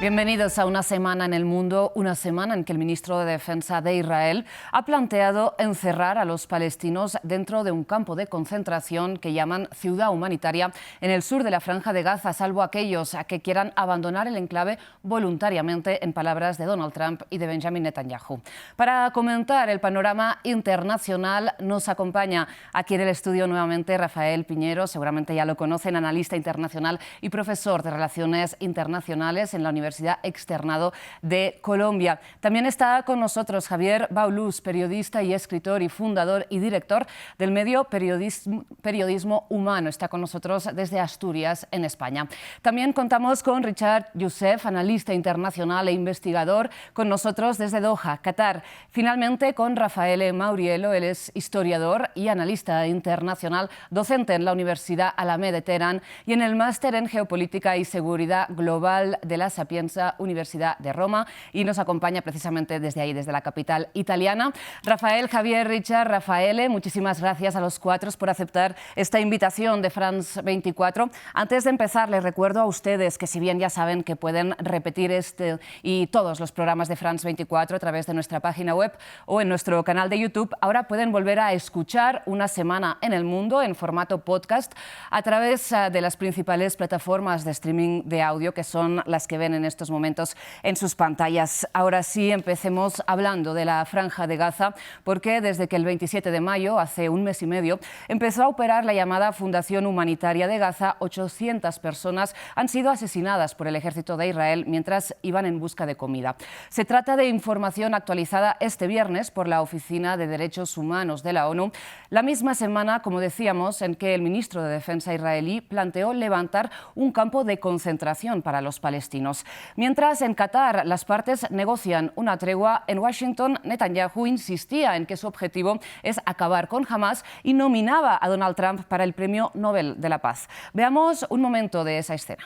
Bienvenidos a Una semana en el mundo, una semana en que el ministro de Defensa de Israel ha planteado encerrar a los palestinos dentro de un campo de concentración que llaman ciudad humanitaria en el sur de la Franja de Gaza, salvo aquellos que quieran abandonar el enclave voluntariamente, en palabras de Donald Trump y de Benjamin Netanyahu. Para comentar el panorama internacional nos acompaña aquí en el estudio nuevamente Rafael Piñero, seguramente ya lo conocen, analista internacional y profesor de Relaciones Internacionales en la Universidad Externado de Colombia. También está con nosotros Javier Baulús, periodista y escritor y fundador y director del medio Periodismo Humano. Está con nosotros desde Asturias, en España. También contamos con Richard Youssef, analista internacional e investigador, con nosotros desde Doha, Qatar. Finalmente con Rafael Mauriello, él es historiador y analista internacional, docente en la Universidad Alameda de Teherán y en el máster en Geopolítica y Seguridad Global de la Sapienza Universidad de Roma, y nos acompaña precisamente desde ahí, desde la capital italiana. Rafael, Javier, Richard, Rafael, muchísimas gracias a los cuatro por aceptar esta invitación de France 24. Antes de empezar, les recuerdo a ustedes que, si bien ya saben que pueden repetir este y todos los programas de France 24 a través de nuestra página web o en nuestro canal de YouTube, ahora pueden volver a escuchar Una semana en el mundo en formato podcast a través de las principales plataformas de streaming de audio, que son las que ven en estos momentos en sus pantallas. Ahora sí, empecemos hablando de la Franja de Gaza, porque desde que el 27 de mayo, hace un mes y medio, empezó a operar la llamada Fundación Humanitaria de Gaza, 800 personas han sido asesinadas por el ejército de Israel mientras iban en busca de comida. Se trata de información actualizada este viernes por la Oficina de Derechos Humanos de la ONU, la misma semana, como decíamos, en que el ministro de Defensa israelí planteó levantar un campo de concentración para los palestinos. Mientras, en Qatar, las partes negocian una tregua, en Washington, Netanyahu insistía en que su objetivo es acabar con Hamás y nominaba a Donald Trump para el Premio Nobel de la Paz. Veamos un momento de esa escena.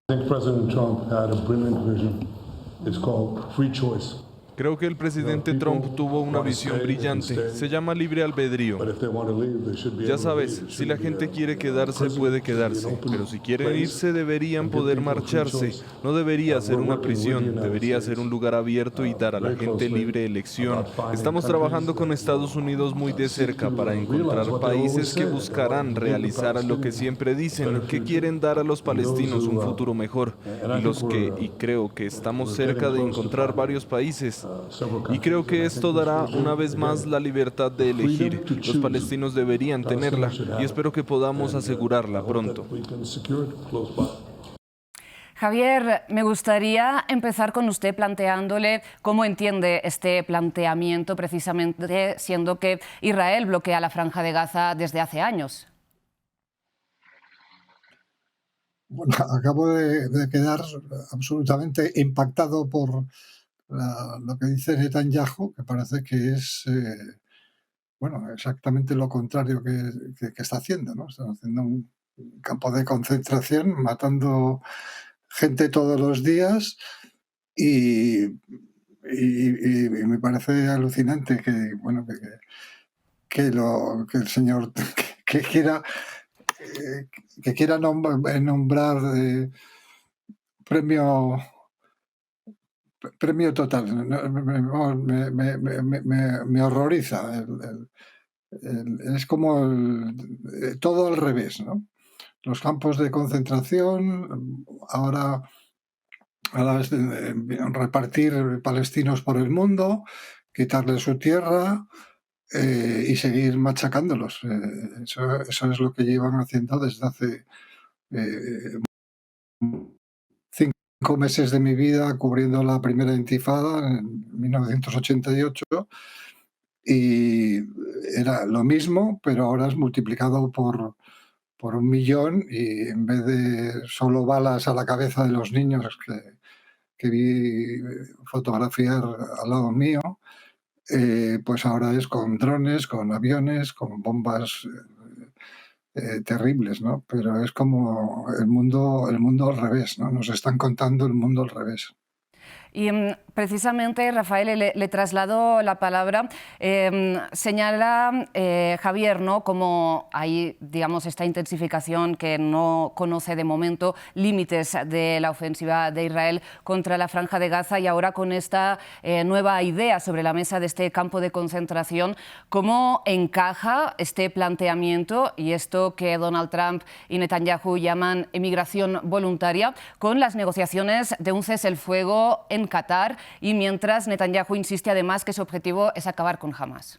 President Trump had a brilliant vision. It's called free choice. Creo que el presidente Trump tuvo una visión brillante. Se llama libre albedrío. Ya sabes, si la gente quiere quedarse, puede quedarse. Pero si quieren irse, deberían poder marcharse. No debería ser una prisión, debería ser un lugar abierto y dar a la gente libre elección. Estamos trabajando con Estados Unidos muy de cerca para encontrar países que buscarán realizar lo que siempre dicen, que quieren dar a los palestinos un futuro mejor. Y creo que estamos cerca de encontrar varios países. Y creo que esto dará una vez más la libertad de elegir. Los palestinos deberían tenerla y espero que podamos asegurarla pronto. Javier, me gustaría empezar con usted planteándole cómo entiende este planteamiento, precisamente siendo que Israel bloquea la Franja de Gaza desde hace años. Bueno, acabo de quedar absolutamente impactado por lo que dice Netanyahu, que parece que es bueno, exactamente lo contrario que está haciendo, ¿no? Están haciendo un campo de concentración, matando gente todos los días y me parece alucinante que, bueno, que el señor que quiera nombrar premio total. Me horroriza. Es como todo al revés, ¿no? Los campos de concentración, ahora es repartir palestinos por el mundo, quitarles su tierra y seguir machacándolos. Eso es lo que llevan haciendo desde hace 5 meses de mi vida, cubriendo la primera intifada en 1988, y era lo mismo, pero ahora es multiplicado por 1.000.000, y en vez de solo balas a la cabeza de los niños que vi fotografiar al lado mío, pues ahora es con drones, con aviones, con bombas terribles, ¿no? Pero es como el mundo al revés, ¿no? Nos están contando el mundo al revés. Y Precisamente, Rafael, le traslado la palabra. Señala Javier, ¿no?, como hay, digamos, esta intensificación que no conoce de momento límites de la ofensiva de Israel contra la Franja de Gaza, y ahora con esta nueva idea sobre la mesa de este campo de concentración, ¿cómo encaja este planteamiento y esto que Donald Trump y Netanyahu llaman emigración voluntaria con las negociaciones de un cese el fuego en Qatar, y mientras Netanyahu insiste además que su objetivo es acabar con Hamas?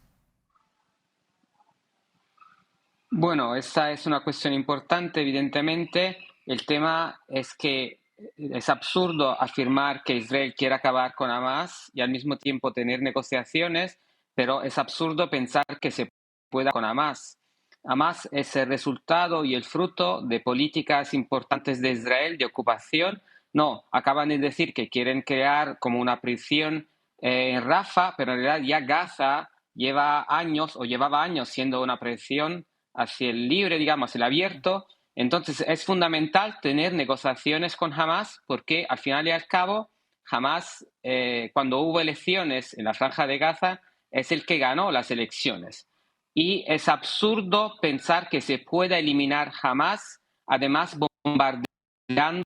Bueno, esta es una cuestión importante, evidentemente. El tema es que es absurdo afirmar que Israel quiere acabar con Hamas y al mismo tiempo tener negociaciones, pero es absurdo pensar que se pueda con Hamas. Hamas es el resultado y el fruto de políticas importantes de Israel de ocupación. No, acaban de decir que quieren crear como una prisión en Rafah, pero en realidad ya Gaza lleva años o llevaba años siendo una prisión hacia el libre, digamos, el abierto. Entonces es fundamental tener negociaciones con Hamas porque al final y al cabo Hamas, cuando hubo elecciones en la Franja de Gaza, es el que ganó las elecciones. Y es absurdo pensar que se pueda eliminar Hamas, además bombardeando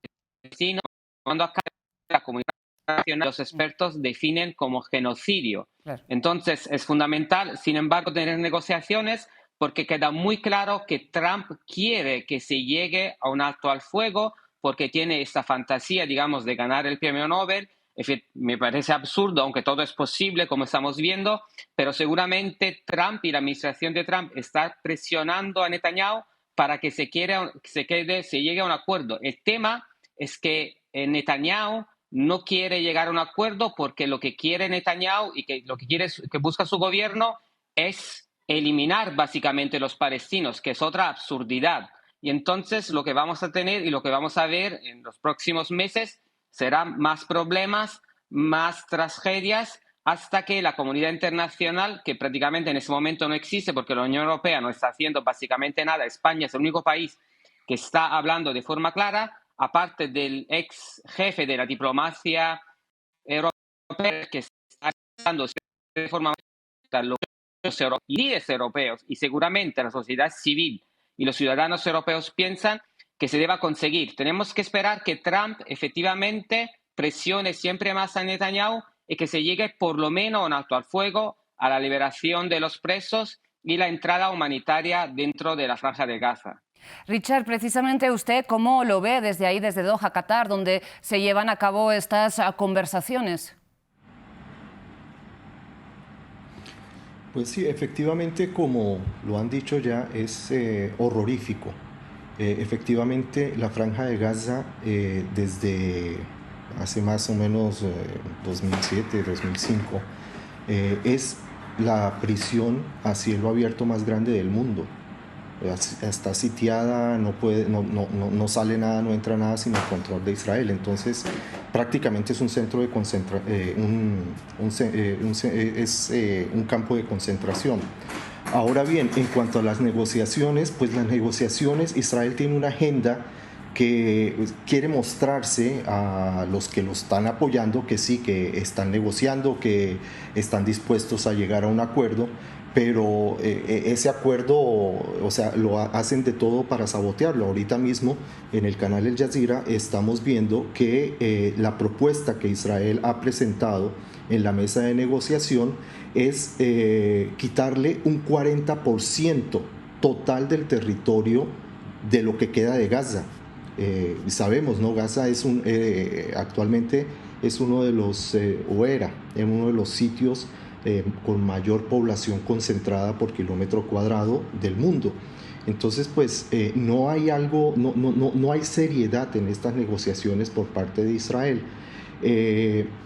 cuando acá la comunidad internacional, los expertos definen como genocidio. Claro. Entonces es fundamental, sin embargo, tener negociaciones porque queda muy claro que Trump quiere que se llegue a un alto al fuego porque tiene esta fantasía, digamos, de ganar el premio Nobel. Me parece absurdo, aunque todo es posible, como estamos viendo, pero seguramente Trump y la administración de Trump está presionando a Netanyahu para que se llegue a un acuerdo. El tema es que Netanyahu no quiere llegar a un acuerdo porque lo que quiere Netanyahu y que lo que busca su gobierno es eliminar básicamente los palestinos, que es otra absurdidad. Y entonces lo que vamos a tener y lo que vamos a ver en los próximos meses serán más problemas, más tragedias, hasta que la comunidad internacional, que prácticamente en ese momento no existe porque la Unión Europea no está haciendo básicamente nada, España es el único país que está hablando de forma clara, aparte del ex jefe de la diplomacia europea, que está hablando de forma los líderes europeos y seguramente la sociedad civil y los ciudadanos europeos piensan que se deba conseguir. Tenemos que esperar que Trump efectivamente presione siempre más a Netanyahu y que se llegue por lo menos a un alto al fuego, a la liberación de los presos y la entrada humanitaria dentro de la Franja de Gaza. Richard, precisamente usted, ¿cómo lo ve desde ahí, desde Doha, Qatar, donde se llevan a cabo estas conversaciones? Pues sí, efectivamente, como lo han dicho ya, es horrorífico. Efectivamente, la Franja de Gaza, desde hace más o menos 2007, 2005, es la prisión a cielo abierto más grande del mundo. Está sitiada, no sale nada, no entra nada sin el control de Israel. Entonces, prácticamente es un centro de un campo de concentración. Ahora bien, en cuanto a las negociaciones, pues las negociaciones, Israel tiene una agenda que quiere mostrarse a los que lo están apoyando que sí, que están negociando, que están dispuestos a llegar a un acuerdo, pero ese acuerdo, o sea, lo hacen de todo para sabotearlo. Ahorita mismo en el canal Al Jazeera estamos viendo que la propuesta que Israel ha presentado en la mesa de negociación es quitarle un 40% total del territorio de lo que queda de Gaza. Sabemos, ¿no? Gaza es actualmente es uno de los, o era, en uno de los sitios con mayor población concentrada por kilómetro cuadrado del mundo. Entonces, pues no hay seriedad en estas negociaciones por parte de Israel.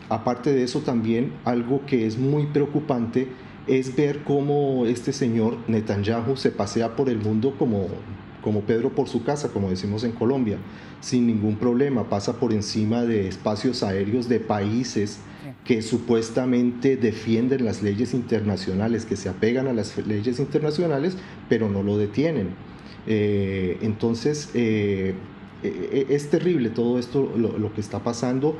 Aparte de eso, también algo que es muy preocupante es ver cómo este señor Netanyahu se pasea por el mundo como Pedro por su casa, como decimos en Colombia, sin ningún problema. Pasa por encima de espacios aéreos de países que supuestamente defienden las leyes internacionales, que se apegan a las leyes internacionales, pero no lo detienen. Entonces, es terrible todo esto, lo que está pasando.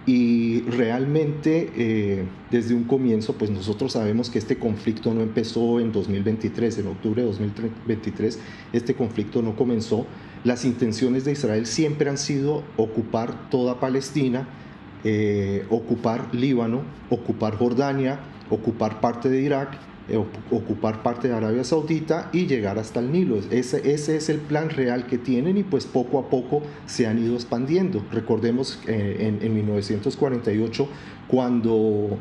Y realmente desde un comienzo, pues nosotros sabemos que este conflicto no empezó en 2023, en octubre de 2023, este conflicto no comenzó. Las intenciones de Israel siempre han sido ocupar toda Palestina, ocupar Líbano, ocupar Jordania, ocupar parte de Irak, ocupar parte de Arabia Saudita y llegar hasta el Nilo. Ese es el plan real que tienen y pues poco a poco se han ido expandiendo. Recordemos en 1948 cuando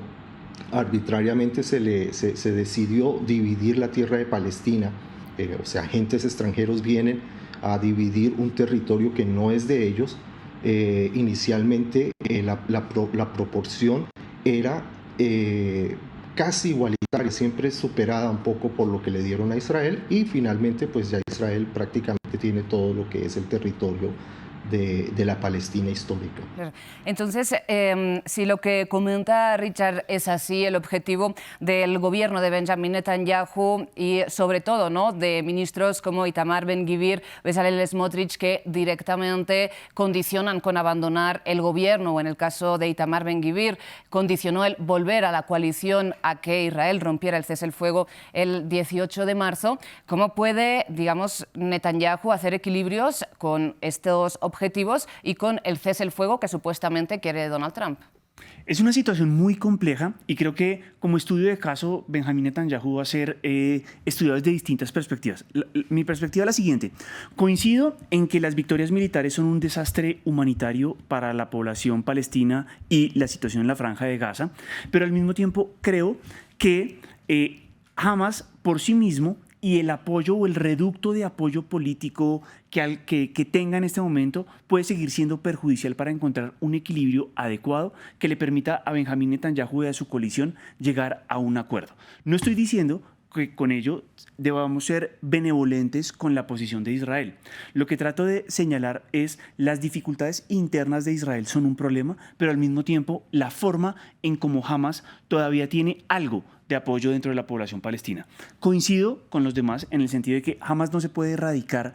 arbitrariamente se decidió dividir la tierra de Palestina, o sea, agentes extranjeros vienen a dividir un territorio que no es de ellos. Inicialmente la proporción era casi igualitaria, siempre superada un poco por lo que le dieron a Israel, y finalmente pues ya Israel prácticamente tiene todo lo que es el territorio de la Palestina histórica. Entonces, si lo que comenta Richard es así, el objetivo del gobierno de Benjamin Netanyahu y sobre todo, ¿no?, de ministros como Itamar Ben-Gvir, Bezalel Smotrich, que directamente condicionan con abandonar el gobierno, o en el caso de Itamar Ben-Gvir, condicionó el volver a la coalición a que Israel rompiera el cese el fuego el 18 de marzo. ¿Cómo puede, digamos, Netanyahu hacer equilibrios con estos objetivos y con el cese el fuego que supuestamente quiere Donald Trump? Es una situación muy compleja y creo que como estudio de caso Benjamin Netanyahu va a ser estudiado desde distintas perspectivas. Mi perspectiva es la siguiente. Coincido en que las victorias militares son un desastre humanitario para la población palestina y la situación en la Franja de Gaza, pero al mismo tiempo creo que Hamas por sí mismo y el apoyo o el reducto de apoyo político que tenga en este momento puede seguir siendo perjudicial para encontrar un equilibrio adecuado que le permita a Benjamin Netanyahu y a su coalición llegar a un acuerdo. No estoy diciendo que con ello debamos ser benevolentes con la posición de Israel. Lo que trato de señalar es las dificultades internas de Israel son un problema, pero al mismo tiempo la forma en cómo Hamas todavía tiene algo de apoyo dentro de la población palestina. Coincido con los demás en el sentido de que Hamas no se puede erradicar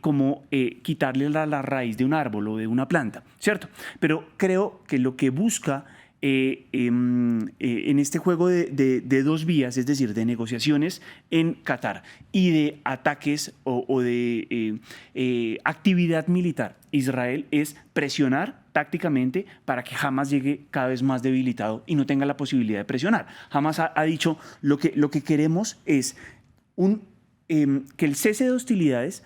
como quitarle la raíz de un árbol o de una planta, ¿cierto? Pero creo que lo que busca en este juego de dos vías, es decir, de negociaciones en Qatar y de ataques o de actividad militar, Israel es presionar tácticamente para que Hamas llegue cada vez más debilitado y no tenga la posibilidad de presionar. Hamas ha dicho lo que queremos es que el cese de hostilidades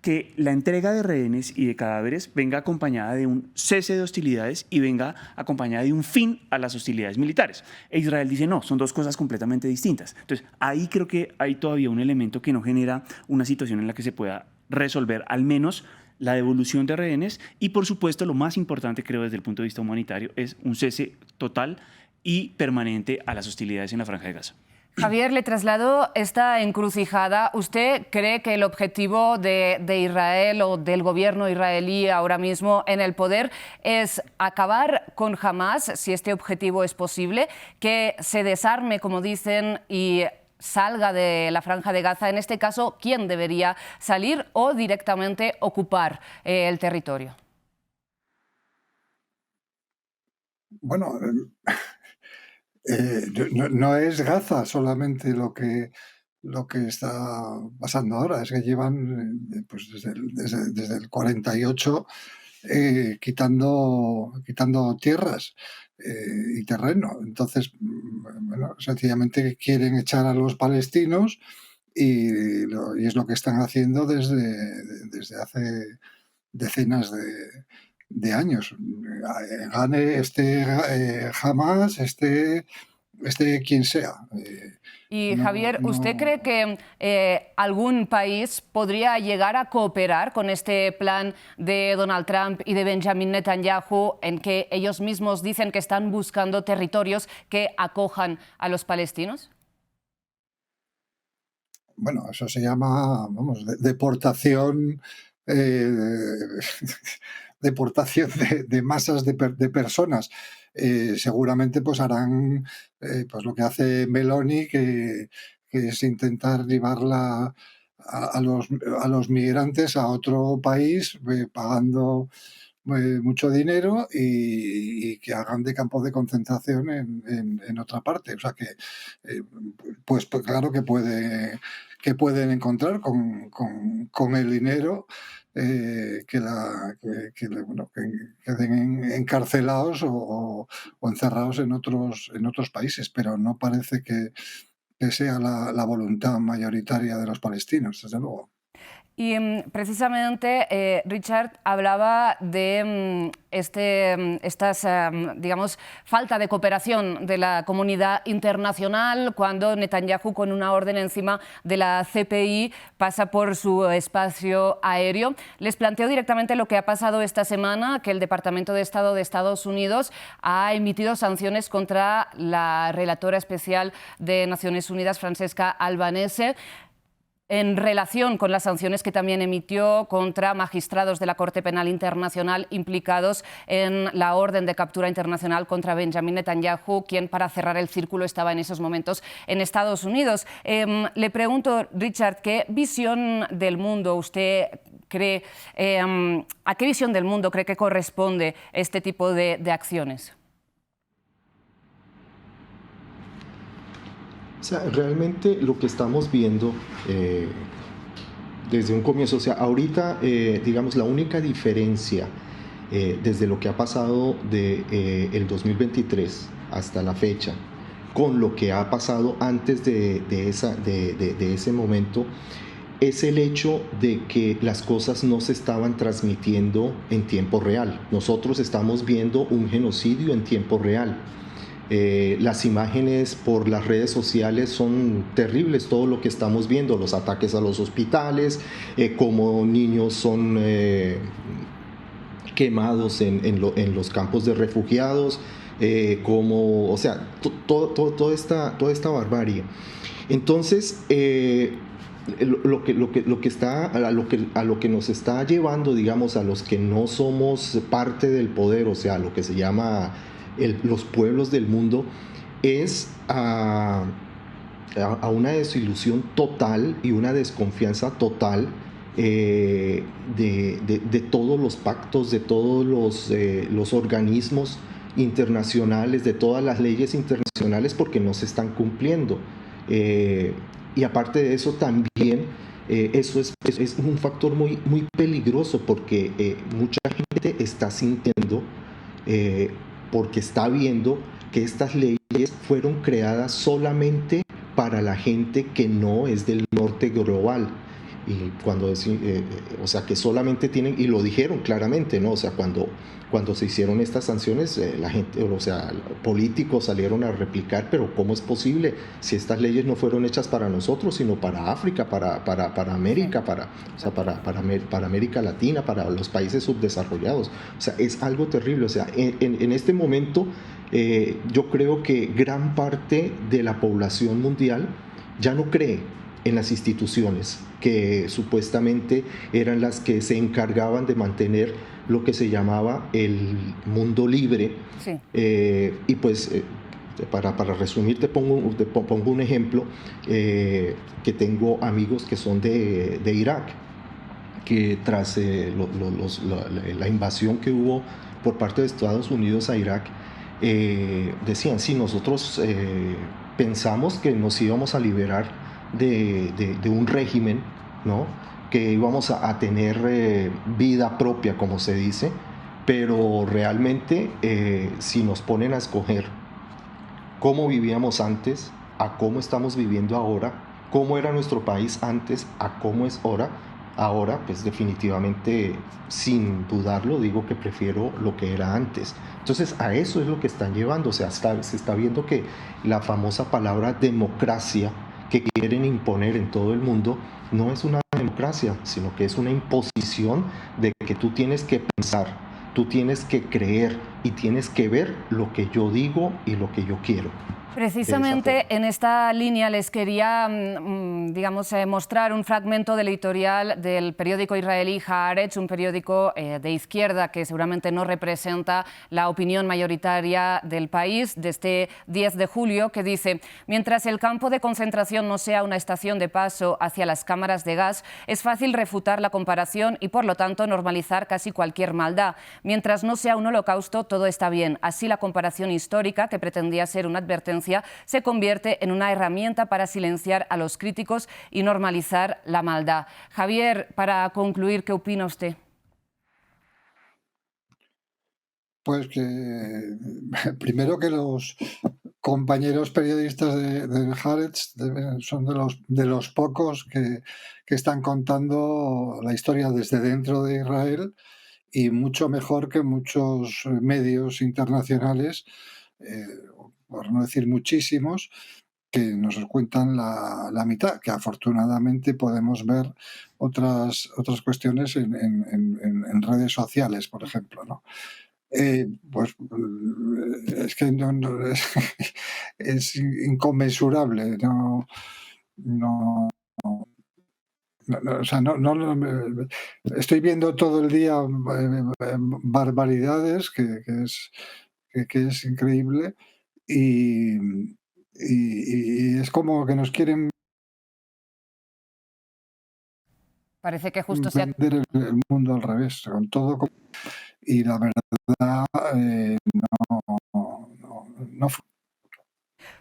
que la entrega de rehenes y de cadáveres venga acompañada de un cese de hostilidades y venga acompañada de un fin a las hostilidades militares. E Israel dice no, son dos cosas completamente distintas. Entonces, ahí creo que hay todavía un elemento que no genera una situación en la que se pueda resolver al menos la devolución de rehenes y, por supuesto, lo más importante, creo, desde el punto de vista humanitario, es un cese total y permanente a las hostilidades en la Franja de Gaza. Javier, le traslado esta encrucijada. ¿Usted cree que el objetivo de Israel o del gobierno israelí ahora mismo en el poder es acabar con Hamas, si este objetivo es posible, que se desarme, como dicen, y salga de la Franja de Gaza? En este caso, ¿quién debería salir o directamente ocupar el territorio? Bueno, no es Gaza solamente lo que está pasando ahora, es que llevan pues desde el 48 quitando tierras y terreno. Entonces, bueno, sencillamente quieren echar a los palestinos y es lo que están haciendo desde hace decenas de años. Gane Hamas, quien sea. Y Javier, ¿usted cree que algún país podría llegar a cooperar con este plan de Donald Trump y de Benjamin Netanyahu, en que ellos mismos dicen que están buscando territorios que acojan a los palestinos? Bueno, eso se llama, vamos, deportación. Deportación de masas de personas. Seguramente pues harán pues lo que hace Meloni, que es intentar llevarla a los migrantes a otro país, pagando mucho dinero y que hagan de campos de concentración en otra parte. O sea que, pues claro que pueden encontrar con el dinero que queden encarcelados o encerrados en otros países, pero no parece que sea la voluntad mayoritaria de los palestinos, desde luego. Y precisamente Richard hablaba de digamos, falta de cooperación de la comunidad internacional cuando Netanyahu, con una orden encima de la CPI, pasa por su espacio aéreo. Les planteo directamente lo que ha pasado esta semana, que el Departamento de Estado de Estados Unidos ha emitido sanciones contra la relatora especial de Naciones Unidas, Francesca Albanese, en relación con las sanciones que también emitió contra magistrados de la Corte Penal Internacional implicados en la orden de captura internacional contra Benjamin Netanyahu, quien, para cerrar el círculo, estaba en esos momentos en Estados Unidos. Le pregunto, Richard, ¿qué visión del mundo usted cree, a qué visión del mundo cree que corresponde este tipo de acciones? O sea, realmente lo que estamos viendo desde un comienzo, o sea, ahorita, digamos, la única diferencia desde lo que ha pasado el 2023 hasta la fecha, con lo que ha pasado antes de ese momento, es el hecho de que las cosas no se estaban transmitiendo en tiempo real. Nosotros estamos viendo un genocidio en tiempo real. Las imágenes por las redes sociales son terribles, todo lo que estamos viendo, los ataques a los hospitales, cómo niños son quemados en los campos de refugiados, o sea, toda esta barbarie. Entonces, a lo que nos está llevando, digamos, a los que no somos parte del poder, o sea, lo que se llama los pueblos del mundo, es a una desilusión total y una desconfianza total de todos los pactos, de todos los organismos internacionales, de todas las leyes internacionales, porque no se están cumpliendo. Y aparte de eso también, eso es un factor muy, muy peligroso, porque mucha gente está sintiendo, porque está viendo que estas leyes fueron creadas solamente para la gente que no es del norte global. Y o sea, que solamente tienen, y lo dijeron claramente, ¿no? O sea, cuando se hicieron estas sanciones, la gente, o sea, políticos salieron a replicar, pero ¿cómo es posible si estas leyes no fueron hechas para nosotros, sino para África, para América, para América Latina, para los países subdesarrollados? O sea, es algo terrible. O sea, en este momento yo creo que gran parte de la población mundial ya no cree en las instituciones que supuestamente eran las que se encargaban de mantener lo que se llamaba el mundo libre. Sí. Y pues para resumir te pongo un ejemplo, que tengo amigos que son de Irak, que tras la invasión que hubo por parte de Estados Unidos a Irak, decían, sí, nosotros pensamos que nos íbamos a liberar de un régimen, ¿no? Que íbamos a tener vida propia, como se dice, pero realmente si nos ponen a escoger cómo vivíamos antes, a cómo estamos viviendo ahora, cómo era nuestro país antes, a cómo es ahora, pues definitivamente, sin dudarlo, digo que prefiero lo que era antes. Entonces, a eso es lo que están llevando. O sea, se está viendo que la famosa palabra democracia que quieren imponer en todo el mundo no es una democracia, sino que es una imposición de que tú tienes que pensar, tú tienes que creer y tienes que ver lo que yo digo y lo que yo quiero. Precisamente en esta línea les quería, digamos, mostrar un fragmento del editorial del periódico israelí Haaretz, un periódico de izquierda que seguramente no representa la opinión mayoritaria del país, de este 10 de julio, que dice: mientras el campo de concentración no sea una estación de paso hacia las cámaras de gas, es fácil refutar la comparación y, por lo tanto, normalizar casi cualquier maldad. Mientras no sea un holocausto, todo está bien. Así, la comparación histórica, que pretendía ser una advertencia, se convierte en una herramienta para silenciar a los críticos y normalizar la maldad. Javier, para concluir, ¿qué opina usted? Pues que primero que los compañeros periodistas de Haaretz son de los pocos que están contando la historia desde dentro de Israel, y mucho mejor que muchos medios internacionales, por no decir muchísimos, que nos cuentan la mitad, que afortunadamente podemos ver otras cuestiones en redes sociales, por ejemplo, ¿no? Pues es que es inconmensurable, o sea, estoy viendo todo el día barbaridades que es increíble, y es como que nos quieren Parece que justo se ha... vender el mundo al revés, con todo, y la verdad no.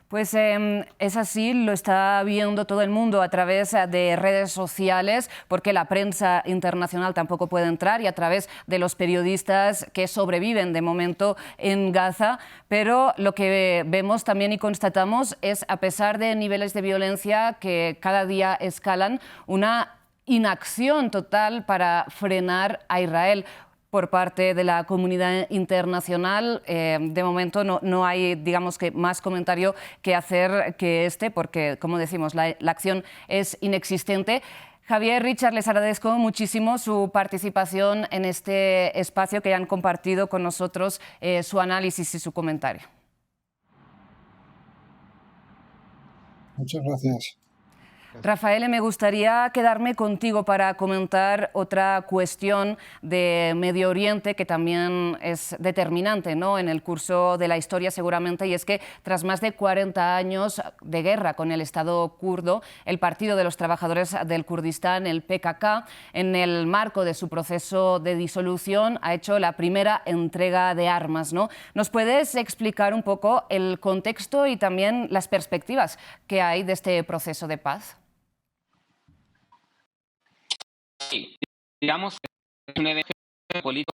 Pues es así, lo está viendo todo el mundo a través de redes sociales, porque la prensa internacional tampoco puede entrar, y a través de los periodistas que sobreviven de momento en Gaza. Pero lo que vemos también y constatamos es, a pesar de niveles de violencia que cada día escalan, una inacción total para frenar a Israel por parte de la comunidad internacional. De momento no hay, digamos, que más comentario que hacer que este, porque, como decimos, la acción es inexistente. Javier, Richard, les agradezco muchísimo su participación en este espacio, que han compartido con nosotros su análisis y su comentario. Muchas gracias. Rafael, me gustaría quedarme contigo para comentar otra cuestión de Medio Oriente que también es determinante, ¿no?, en el curso de la historia seguramente, y es que tras más de 40 años de guerra con el Estado kurdo, el Partido de los Trabajadores del Kurdistán, el PKK, en el marco de su proceso de disolución, ha hecho la primera entrega de armas, ¿no? ¿Nos puedes explicar un poco el contexto y también las perspectivas que hay de este proceso de paz? Sí, digamos, es un evento político.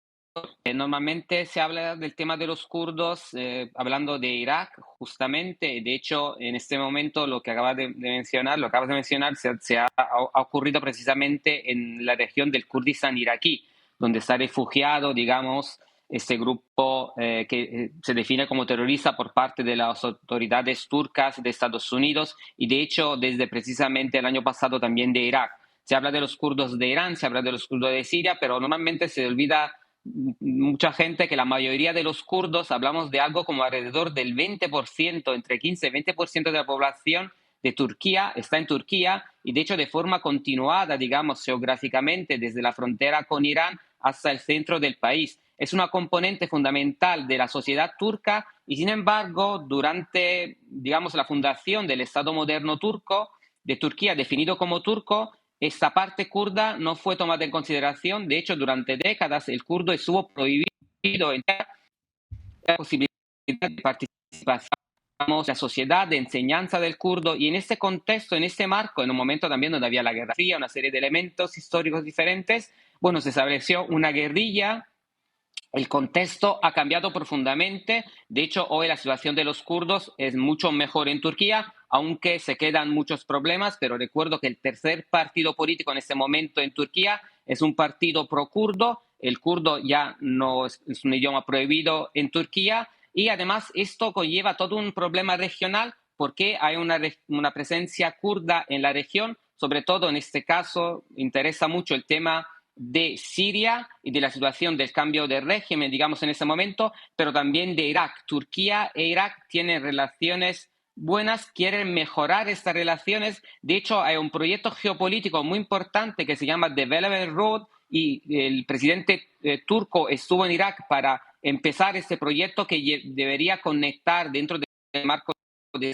Normalmente se habla del tema de los kurdos hablando de Irak, justamente. De hecho, en este momento lo que acabas de mencionar se ha ocurrido precisamente en la región del Kurdistán iraquí, donde está refugiado, digamos, este grupo que se define como terrorista por parte de las autoridades turcas de Estados Unidos, y de hecho desde precisamente el año pasado también de Irak. Se habla de los kurdos de Irán, se habla de los kurdos de Siria, pero normalmente se olvida mucha gente que la mayoría de los kurdos, hablamos de algo como alrededor del 20%, entre 15 y 20% de la población de Turquía está en Turquía, y de hecho de forma continuada, digamos, geográficamente desde la frontera con Irán hasta el centro del país. Es una componente fundamental de la sociedad turca, y sin embargo, durante, digamos, la fundación del Estado moderno turco, de Turquía, definido como turco, esta parte kurda no fue tomada en consideración. De hecho, durante décadas el kurdo estuvo prohibido en la posibilidad de participación en la sociedad, de enseñanza del kurdo, y en este contexto, en este marco, en un momento también donde había la Guerra Fría, una serie de elementos históricos diferentes, bueno, se estableció una guerrilla. El contexto ha cambiado profundamente. De hecho, hoy la situación de los kurdos es mucho mejor en Turquía, aunque se quedan muchos problemas, pero recuerdo que el tercer partido político en este momento en Turquía es un partido pro-kurdo. El kurdo ya no es un idioma prohibido en Turquía, y además esto conlleva todo un problema regional, porque hay una presencia kurda en la región. Sobre todo en este caso interesa mucho el tema de Siria y de la situación del cambio de régimen, digamos, en ese momento, pero también de Irak. Turquía e Irak tienen relaciones buenas, quieren mejorar estas relaciones. De hecho, hay un proyecto geopolítico muy importante que se llama Development Road y el presidente turco estuvo en Irak para empezar este proyecto que debería conectar dentro del marco de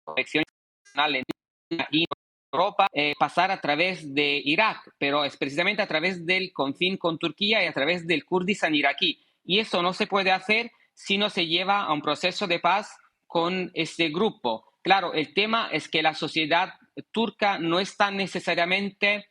conexión internacional en Europa, pasar a través de Irak, pero es precisamente a través del confín con Turquía y a través del Kurdistán iraquí. Y eso no se puede hacer si no se lleva a un proceso de paz con este grupo. Claro, el tema es que la sociedad turca no está necesariamente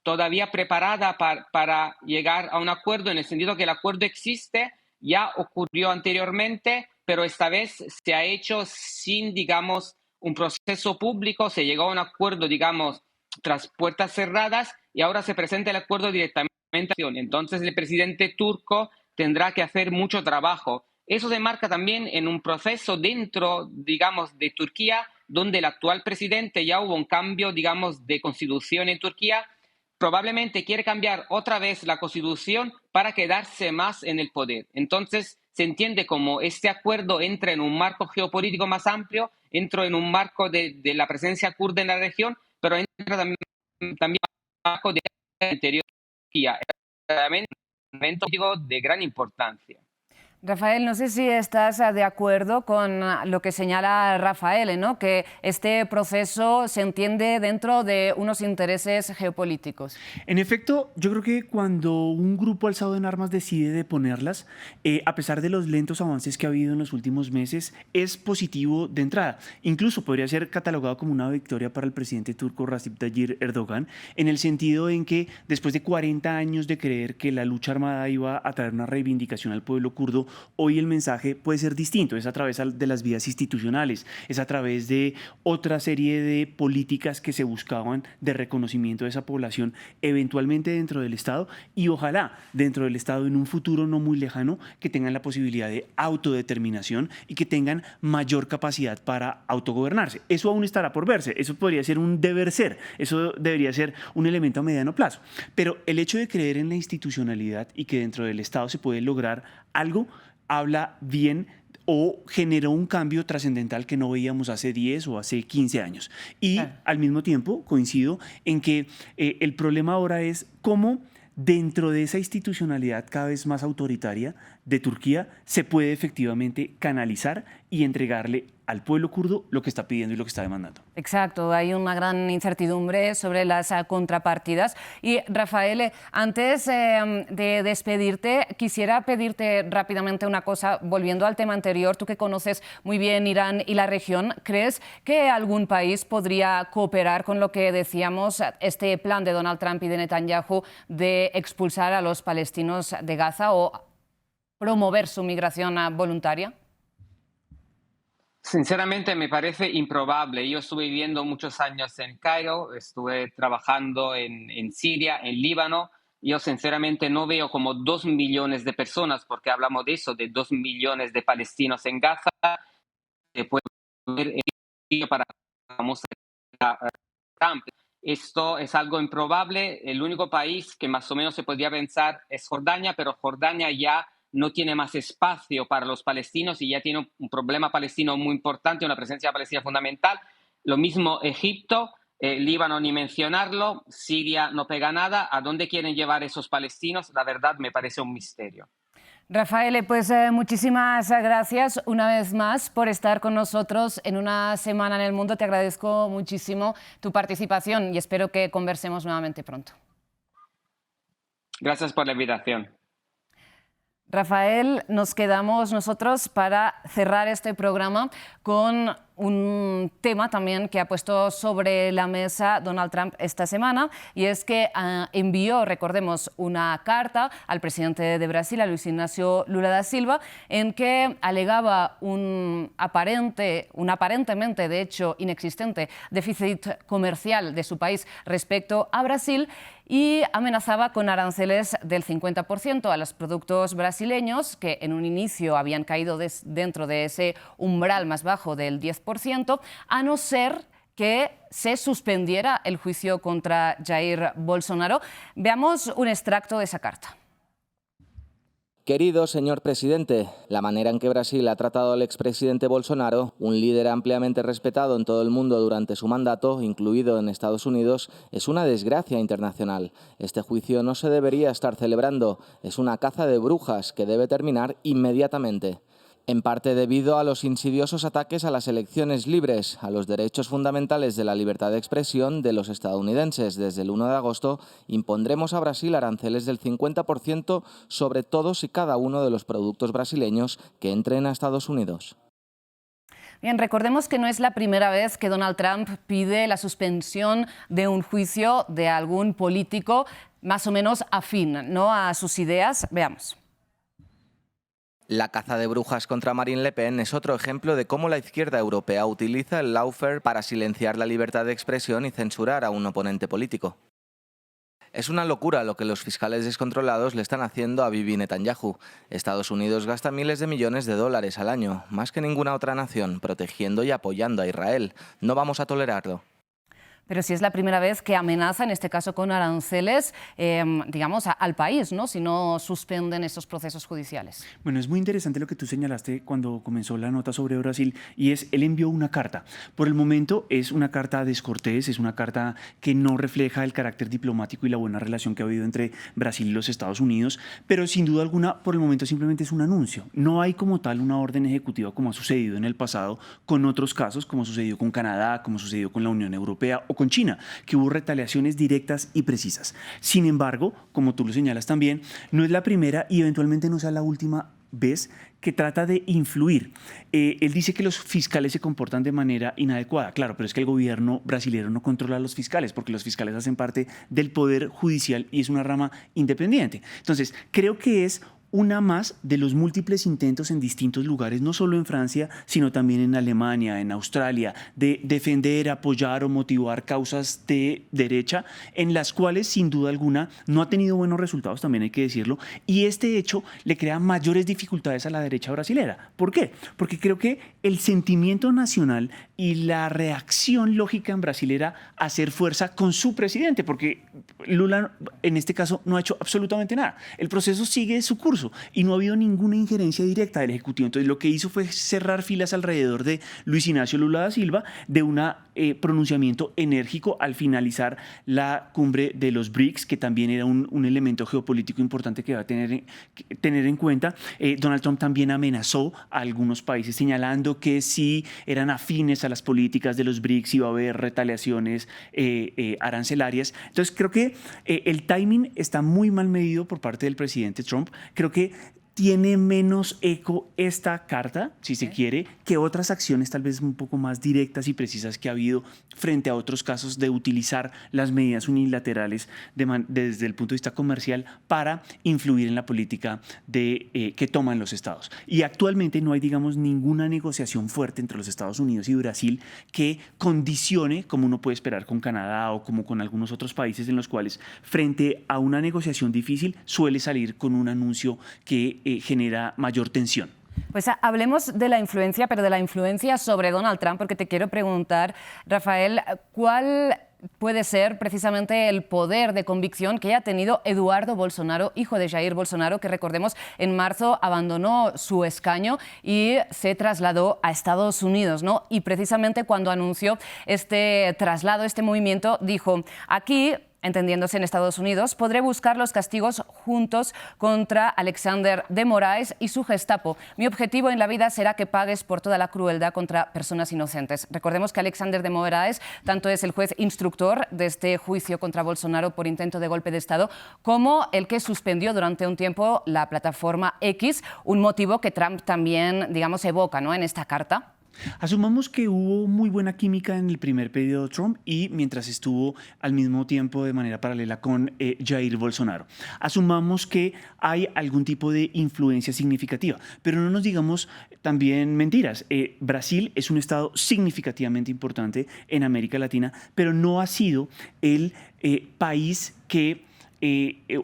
todavía preparada para llegar a un acuerdo, en el sentido que el acuerdo existe, ya ocurrió anteriormente, pero esta vez se ha hecho sin, digamos, un proceso público, se llegó a un acuerdo, digamos, tras puertas cerradas y ahora se presenta el acuerdo directamente. Entonces el presidente turco tendrá que hacer mucho trabajo. Eso se marca también en un proceso dentro, digamos, de Turquía, donde el actual presidente ya hubo un cambio, digamos, de constitución en Turquía. Probablemente quiere cambiar otra vez la constitución para quedarse más en el poder. Entonces se entiende como este acuerdo entra en un marco geopolítico más amplio, entra en un marco de la presencia kurda en la región, pero entra también en un marco de interior de Turquía. Es realmente un evento de gran importancia. Rafael, no sé si estás de acuerdo con lo que señala Rafael, ¿no? Que este proceso se entiende dentro de unos intereses geopolíticos. En efecto, yo creo que cuando un grupo alzado en armas decide deponerlas, a pesar de los lentos avances que ha habido en los últimos meses, es positivo de entrada. Incluso podría ser catalogado como una victoria para el presidente turco Recep Tayyip Erdogan, en el sentido en que después de 40 años de creer que la lucha armada iba a traer una reivindicación al pueblo kurdo, hoy el mensaje puede ser distinto, es a través de las vías institucionales, es a través de otra serie de políticas que se buscaban de reconocimiento de esa población, eventualmente dentro del Estado y ojalá dentro del Estado en un futuro no muy lejano que tengan la posibilidad de autodeterminación y que tengan mayor capacidad para autogobernarse. Eso aún estará por verse, eso podría ser un deber ser, eso debería ser un elemento a mediano plazo, pero el hecho de creer en la institucionalidad y que dentro del Estado se puede lograr algo habla bien o generó un cambio trascendental que no veíamos hace 10 o hace 15 años. Y al mismo tiempo coincido en que el problema ahora es cómo dentro de esa institucionalidad cada vez más autoritaria de Turquía se puede efectivamente canalizar y entregarle al pueblo kurdo lo que está pidiendo y lo que está demandando. Exacto, hay una gran incertidumbre sobre las contrapartidas. Y Rafael, antes de despedirte, quisiera pedirte rápidamente una cosa, volviendo al tema anterior, tú que conoces muy bien Irán y la región, ¿crees que algún país podría cooperar con lo que decíamos, este plan de Donald Trump y de Netanyahu de expulsar a los palestinos de Gaza o promover su migración voluntaria? Sinceramente me parece improbable. Yo estuve viviendo muchos años en Cairo, estuve trabajando en Siria, en Líbano. Yo sinceramente no veo como 2 millones de personas, porque hablamos de eso, de 2 millones de palestinos en Gaza. Se puede ver para Trump. Esto es algo improbable. El único país que más o menos se podría pensar es Jordania, pero Jordania ya no tiene más espacio para los palestinos y ya tiene un problema palestino muy importante, una presencia palestina fundamental. Lo mismo Egipto, Líbano ni mencionarlo, Siria no pega nada. ¿A dónde quieren llevar esos palestinos? La verdad me parece un misterio. Rafael, pues muchísimas gracias una vez más por estar con nosotros en Una Semana en el Mundo. Te agradezco muchísimo tu participación y espero que conversemos nuevamente pronto. Gracias por la invitación. Rafael, nos quedamos nosotros para cerrar este programa con un tema también que ha puesto sobre la mesa Donald Trump esta semana, y es que envió, recordemos, una carta al presidente de Brasil, a Luis Ignacio Lula da Silva, en que alegaba un aparentemente, de hecho, inexistente déficit comercial de su país respecto a Brasil y amenazaba con aranceles del 50% a los productos brasileños que en un inicio habían caído dentro de ese umbral más bajo del 10%, a no ser que se suspendiera el juicio contra Jair Bolsonaro. Veamos un extracto de esa carta. Querido señor presidente, la manera en que Brasil ha tratado al expresidente Bolsonaro, un líder ampliamente respetado en todo el mundo durante su mandato, incluido en Estados Unidos, es una desgracia internacional. Este juicio no se debería estar celebrando, es una caza de brujas que debe terminar inmediatamente. En parte debido a los insidiosos ataques a las elecciones libres, a los derechos fundamentales de la libertad de expresión de los estadounidenses. Desde el 1 de agosto impondremos a Brasil aranceles del 50% sobre todos y cada uno de los productos brasileños que entren a Estados Unidos. Bien, recordemos que no es la primera vez que Donald Trump pide la suspensión de un juicio de algún político más o menos afín, ¿no?, a sus ideas. Veamos. La caza de brujas contra Marine Le Pen es otro ejemplo de cómo la izquierda europea utiliza el lawfare para silenciar la libertad de expresión y censurar a un oponente político. Es una locura lo que los fiscales descontrolados le están haciendo a Bibi Netanyahu. Estados Unidos gasta miles de millones de dólares al año, más que ninguna otra nación, protegiendo y apoyando a Israel. No vamos a tolerarlo. Pero si es la primera vez que amenaza, en este caso con aranceles, digamos, al país, ¿no?, si no suspenden estos procesos judiciales. Bueno, es muy interesante lo que tú señalaste cuando comenzó la nota sobre Brasil, y es, él envió una carta. Por el momento es una carta descortés, es una carta que no refleja el carácter diplomático y la buena relación que ha habido entre Brasil y los Estados Unidos, pero sin duda alguna, por el momento simplemente es un anuncio. No hay como tal una orden ejecutiva como ha sucedido en el pasado con otros casos, como sucedió con Canadá, como sucedió con la Unión Europea o con China, que hubo retaliaciones directas y precisas. Sin embargo, como tú lo señalas también, no es la primera y eventualmente no sea la última vez que trata de influir. Él dice que los fiscales se comportan de manera inadecuada. Claro, pero es que el gobierno brasileño no controla a los fiscales, porque los fiscales hacen parte del poder judicial y es una rama independiente. Entonces, creo que es una más de los múltiples intentos en distintos lugares, no solo en Francia, sino también en Alemania, en Australia, de defender, apoyar o motivar causas de derecha, en las cuales sin duda alguna no ha tenido buenos resultados, también hay que decirlo, y este hecho le crea mayores dificultades a la derecha brasilera. ¿Por qué? Porque creo que el sentimiento nacional y la reacción lógica en Brasil era hacer fuerza con su presidente, porque Lula en este caso no ha hecho absolutamente nada. El proceso sigue su curso y no ha habido ninguna injerencia directa del Ejecutivo. Entonces lo que hizo fue cerrar filas alrededor de Luis Ignacio Lula da Silva, de un pronunciamiento enérgico al finalizar la cumbre de los BRICS, que también era un elemento geopolítico importante que va a tener en cuenta. Donald Trump también amenazó a algunos países señalando que si eran afines a las políticas de los BRICS iba a haber retaliaciones arancelarias. Entonces creo que el timing está muy mal medido por parte del presidente Trump. Creo que tiene menos eco esta carta, si se quiere, que otras acciones tal vez un poco más directas y precisas que ha habido frente a otros casos de utilizar las medidas unilaterales desde el punto de vista comercial para influir en la política que toman los estados. Y actualmente no hay, digamos, ninguna negociación fuerte entre los Estados Unidos y Brasil que condicione, como uno puede esperar con Canadá o como con algunos otros países en los cuales frente a una negociación difícil suele salir con un anuncio que genera mayor tensión. Pues hablemos de la influencia, pero de la influencia sobre Donald Trump, porque te quiero preguntar, Rafael, ¿cuál puede ser precisamente el poder de convicción que haya tenido Eduardo Bolsonaro, hijo de Jair Bolsonaro, que recordemos en marzo abandonó su escaño y se trasladó a Estados Unidos, ¿no? Y precisamente cuando anunció este traslado, este movimiento, dijo: aquí, entendiéndose en Estados Unidos, podré buscar los castigos juntos contra Alexander de Moraes y su Gestapo. Mi objetivo en la vida será que pagues por toda la crueldad contra personas inocentes. Recordemos que Alexander de Moraes tanto es el juez instructor de este juicio contra Bolsonaro por intento de golpe de Estado, como el que suspendió durante un tiempo la plataforma X, un motivo que Trump también, digamos, evoca, ¿no?, en esta carta. Asumamos que hubo muy buena química en el primer periodo de Trump y mientras estuvo al mismo tiempo de manera paralela con Jair Bolsonaro. Asumamos que hay algún tipo de influencia significativa, pero no nos digamos también mentiras. Brasil es un estado significativamente importante en América Latina, pero no ha sido el país que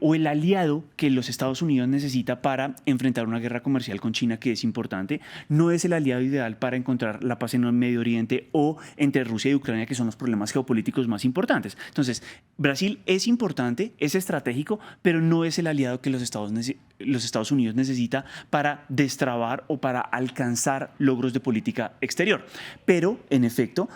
o el aliado que los Estados Unidos necesita para enfrentar una guerra comercial con China, que es importante. No es el aliado ideal para encontrar la paz en el Medio Oriente o entre Rusia y Ucrania, que son los problemas geopolíticos más importantes. Entonces, Brasil es importante, es estratégico, pero no es el aliado que los Estados Unidos necesita para destrabar o para alcanzar logros de política exterior. Pero, en efecto,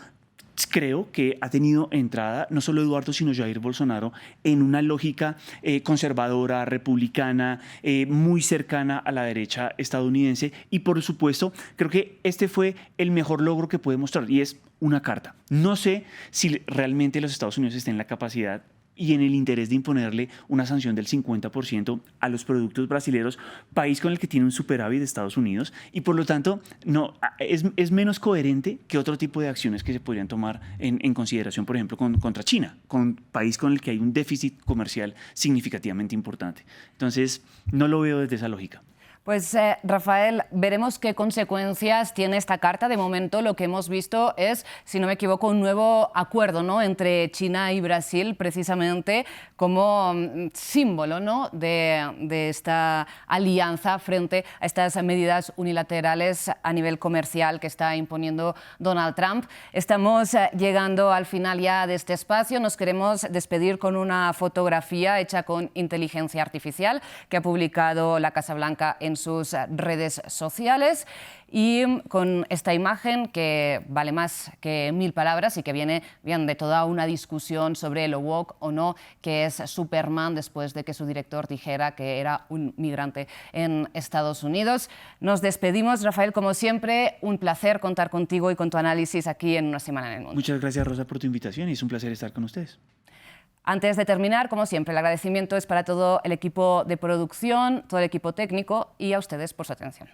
creo que ha tenido entrada no solo Eduardo, sino Jair Bolsonaro en una lógica conservadora, republicana, muy cercana a la derecha estadounidense, y por supuesto creo que este fue el mejor logro que puede mostrar, y es una carta. No sé si realmente los Estados Unidos estén en la capacidad y en el interés de imponerle una sanción del 50% a los productos brasileños, país con el que tiene un superávit de Estados Unidos, y por lo tanto es menos coherente que otro tipo de acciones que se podrían tomar en consideración, por ejemplo, contra China, con país con el que hay un déficit comercial significativamente importante. Entonces, no lo veo desde esa lógica. Pues Rafael, veremos qué consecuencias tiene esta carta. De momento lo que hemos visto es, si no me equivoco, un nuevo acuerdo, ¿no?, entre China y Brasil, precisamente como símbolo, ¿no?, de esta alianza frente a estas medidas unilaterales a nivel comercial que está imponiendo Donald Trump. Estamos llegando al final ya de este espacio. Nos queremos despedir con una fotografía hecha con inteligencia artificial que ha publicado la Casa Blanca en sus redes sociales, y con esta imagen que vale más que 1000 palabras y que viene bien de toda una discusión sobre lo woke o no que es Superman, después de que su director dijera que era un migrante en Estados Unidos. Nos despedimos, Rafael, como siempre, un placer contar contigo y con tu análisis aquí en Una Semana en el Mundo. Muchas gracias, Rosa, por tu invitación, y es un placer estar con ustedes. Antes de terminar, como siempre, el agradecimiento es para todo el equipo de producción, todo el equipo técnico y a ustedes por su atención.